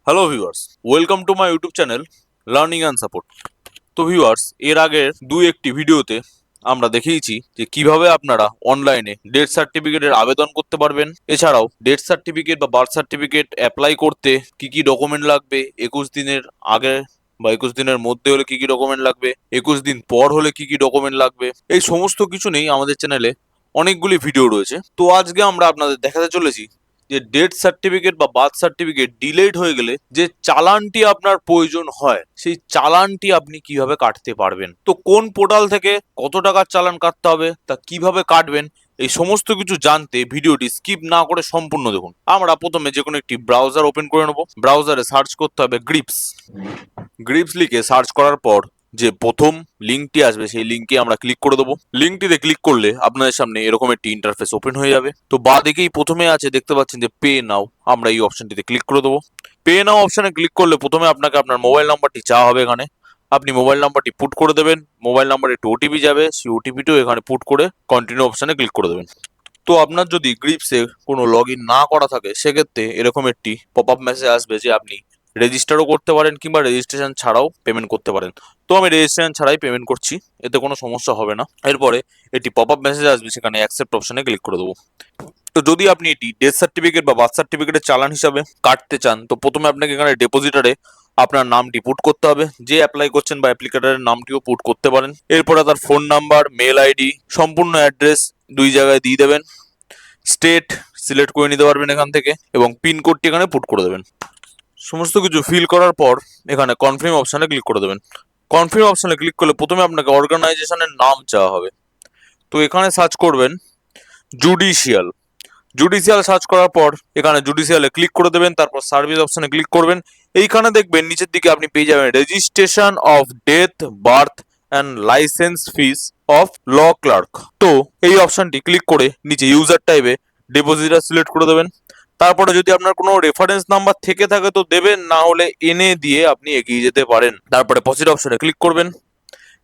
Hello viewers, welcome to my YouTube channel learning and support. তো viewers, এর আগের একটি ভিডিওতে আমরা দেখিয়েছি যে কিভাবে আপনারা অনলাইনে ডেথ সার্টিফিকেটের আবেদন করতে পারবেন। এছাড়াও ডেথ সার্টিফিকেট বা বার্থ সার্টিফিকেট অ্যাপ্লাই করতে কি কি ডকুমেন্ট লাগবে, 21 দিনের আগে বা 21 দিনের মধ্যে হলে কি কি ডকুমেন্ট লাগবে, 21 দিন পর হলে কি কি ডকুমেন্ট লাগবে, এই সমস্ত কিছু নেই আমাদের চ্যানেলে অনেকগুলি ভিডিও রয়েছে। তো আজকে আমরা আপনাদের দেখাতে চলেছি যে ডেথ সার্টিফিকেট বা বার্থ সার্টিফিকেট ডিলেড হয়ে গেলে যে চালানটি আপনার প্রয়োজন হয়, সেই চালানটি আপনি কিভাবে কাটতে পারবেন। তো কোন পোর্টাল থেকে কত টাকার চালান কাটতে হবে, তা কিভাবে কাটবেন, এই সমস্ত কিছু জানতে ভিডিওটি স্কিপ না করে সম্পূর্ণ দেখুন। আমরা প্রথমে যে কোনো একটি ব্রাউজার ওপেন করে নেব। ব্রাউজারে সার্চ করতে হবে গ্রিপস। গ্রিপস লিখে সার্চ করার পর যে প্রথম লিঙ্কটি আসবে সেই লিঙ্কে আমরা ক্লিক করে দেবো। লিঙ্কটিতে ক্লিক করলে আপনাদের সামনে এরকম একটি ইন্টারফেস ওপেন হয়ে যাবে। তো বাঁ দিকেই প্রথমে আছে, দেখতে পাচ্ছেন যে পে নাও, আমরা এই অপশনটিতে ক্লিক করে দেবো। পে নাও অপশনে ক্লিক করলে প্রথমে আপনাকে আপনার মোবাইল নাম্বারটি চাওয়া হবে। এখানে আপনি মোবাইল নাম্বারটি পুট করে দেবেন। মোবাইল নাম্বারে একটি ওটিপি যাবে, সেই ওটিপিটিও এখানে পুট করে কন্টিনিউ অপশনে ক্লিক করে দেবেন। তো আপনার যদি গ্রিপসে কোনো লগ ইন না করা থাকে, সেক্ষেত্রে এরকম একটি পপ আপ মেসেজ আসবে যে আপনি রেজিস্টারও করতে পারেন কিংবা রেজিস্ট্রেশন ছাড়াও পেমেন্ট করতে পারেন। তো আমি রেজিস্ট্রেশন ছাড়াই পেমেন্ট করছি, এতে কোনো সমস্যা হবে না। এরপরে একটি পপ আপ মেসেজ আসবে, সেখানে অ্যাকসেপ্ট অপশনে ক্লিক করে দেবো। তো যদি আপনি এটি ডেথ সার্টিফিকেট বা বার্থ সার্টিফিকেটের চালান হিসাবে কাটতে চান, তো প্রথমে আপনাকে এখানে ডিপোজিটারে আপনার নামটি পুট করতে হবে। যে অ্যাপ্লাই করছেন বা অ্যাপ্লিকেটারের নামটিও পুট করতে পারেন। এরপরে তার ফোন নাম্বার, মেল আইডি, সম্পূর্ণ অ্যাড্রেস দুই জায়গায় দিয়ে দেবেন। স্টেট সিলেক্ট করে নিতে পারবেন এখান থেকে, এবং পিনকোডটি এখানে পুট করে দেবেন। সমস্ত কিছু ফিল করার পর এখানে কনফার্ম অপশনে ক্লিক করে দেবেন। কনফার্ম অপশনে ক্লিক করলে প্রথমে আপনাকে অর্গানাইজেশনের নাম চাওয়া হবে। তো এখানে সার্চ করবেন জুডিশিয়াল। জুডিশিয়াল সার্চ করার পর এখানে জুডিশিয়ালে ক্লিক করে দেবেন। তারপর সার্ভিস অপশনে ক্লিক করবেন। এইখানে দেখবেন নিচের দিকে আপনি পেয়ে যাবেন registration of death, birth and license fees of law clerk. তো এই অপশনটি ক্লিক করে নিচে ইউজার টাইপে ডিপোজিটার সিলেক্ট করে দেবেন। তারপরে যদি আপনার কোনো রেফারেন্স নাম্বার থেকে থাকে তো দেবেন, না হলে এনে দিয়ে আপনি এগিয়ে যেতে পারেন। তারপরে প্রসিড অপশনে ক্লিক করবেন।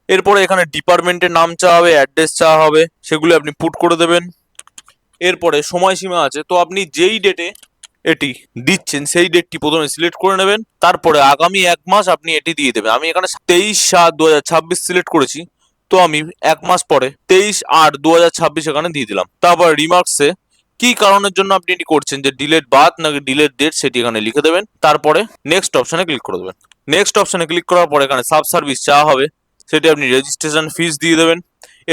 এরপরে এখানে ডিপার্টমেন্টের নাম চাওয়া হবে, অ্যাড্রেস চাওয়া হবে, সেগুলো আপনি পুট করে দেবেন। এরপরে সময়সীমা আছে, তো আপনি যেই ডেটে এটি দিচ্ছেন সেই ডেটটি প্রথমে সিলেক্ট করে নেবেন। তারপরে আগামী 1 মাস আপনি এটি দিয়ে দেবেন। আমি এখানে 23/7/2026 সিলেক্ট করেছি, তো আমি 1 মাস পরে 23/8/2026 এখানে দিয়ে দিলাম। তারপর রিমার্কসে কি কারণের জন্য আপনি এটি করছেন, যে ডিলেট বার্থ নাকি ডিলেট ডেট, সেটি এখানে লিখে দেবেন। তারপরে নেক্সট অপশনে ক্লিক করে দেবেন। নেক্সট অপশনে ক্লিক করার পর এখানে সাব সার্ভিস চাওয়া হবে, সেটি আপনি রেজিস্ট্রেশন ফিস দিয়ে দেবেন।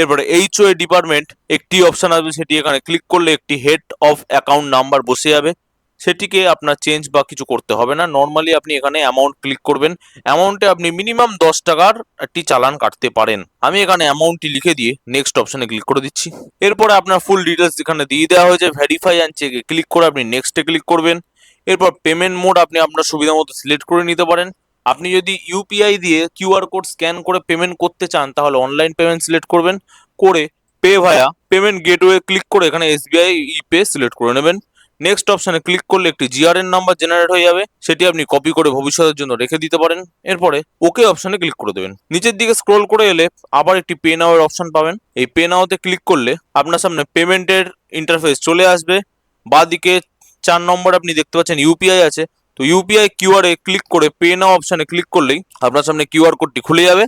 এরপরে এইচওএ ডিপার্টমেন্ট একটি অপশন আসবে, সেটি এখানে ক্লিক করলে একটি হেড অফ অ্যাকাউন্ট নাম্বার বসে যাবে। সেটিকে আপনার চেঞ্জ বা কিছু করতে হবে না। নর্মালি আপনি এখানে অ্যামাউন্ট ক্লিক করবেন। অ্যামাউন্টে আপনি মিনিমাম 10 টাকার একটি চালান কাটতে পারেন। আমি এখানে অ্যামাউন্টটি লিখে দিয়ে নেক্সট অপশনে ক্লিক করে দিচ্ছি। এরপরে আপনার ফুল ডিটেলস এখানে দিয়ে দেওয়া হয়েছে। ভেরিফাই অ্যান্ড চেকে ক্লিক করে আপনি নেক্সটে ক্লিক করবেন। এরপর পেমেন্ট মোড আপনি আপনার সুবিধা মতো সিলেক্ট করে নিতে পারেন। আপনি যদি ইউপিআই দিয়ে কিউআর কোড স্ক্যান করে পেমেন্ট করতে চান, তাহলে অনলাইন পেমেন্ট সিলেক্ট করবেন। করে পে ভায়া পেমেন্ট গেটওয়ে ক্লিক করে এখানে এসবিআই ইপে সিলেক্ট করে নেবেন। নেক্সট অপশনে ক্লিক করলে একটি জিআরএন নাম্বার জেনারেট হয়ে যাবে, সেটি আপনি কপি করে ভবিষ্যতের জন্য রেখে দিতে পারেন। এরপরে ওকে অপশনে ক্লিক করে দেবেন। নিচের দিকে স্ক্রল করে এলে আবার একটি পে নাও এর অপশন পাবেন। এই পে নাওতে ক্লিক করলে আপনার সামনে পেমেন্টের ইন্টারফেস চলে আসবে। বাঁদিকে 4 নম্বর আপনি দেখতে পাচ্ছেন ইউপিআই আছে। তো ইউপিআই কিউআর এ ক্লিক করে পে নাও অপশনে ক্লিক করলেই আপনার সামনে কিউআর কোডটি খুলে যাবে।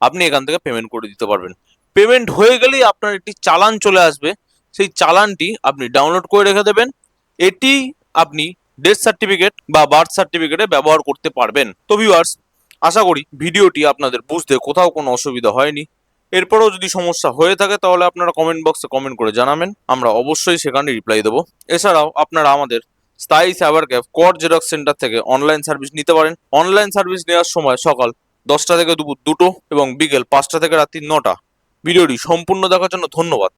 আপনি এখান থেকে পেমেন্ট করে দিতে পারবেন। পেমেন্ট হয়ে গেলেই আপনার একটি চালান চলে আসবে। সেই চালানটি আপনি ডাউনলোড করে রেখে দেবেন। এটি আপনি ডেথ সার্টিফিকেট বা বার্থ সার্টিফিকেটে ব্যবহার করতে পারবেন। তো ভিউয়ার্স, আশা করি ভিডিওটি আপনাদের বুঝতে কোথাও কোনো অসুবিধা হয়নি। এরপরেও যদি সমস্যা হয়ে থাকে তাহলে আপনারা কমেন্ট বক্সে কমেন্ট করে জানাবেন, আমরা অবশ্যই সেখানে রিপ্লাই দেবো। এছাড়াও আপনারা আমাদের স্থায়ী সাইবার ক্যাফ কর জেরক্স সেন্টার থেকে অনলাইন সার্ভিস নিতে পারেন। অনলাইন সার্ভিস নেওয়ার সময় সকাল 10টা থেকে দুপুর 2টো এবং বিকেল 5টা থেকে রাত্রি 9টা। ভিডিওটি সম্পূর্ণ দেখার জন্য ধন্যবাদ।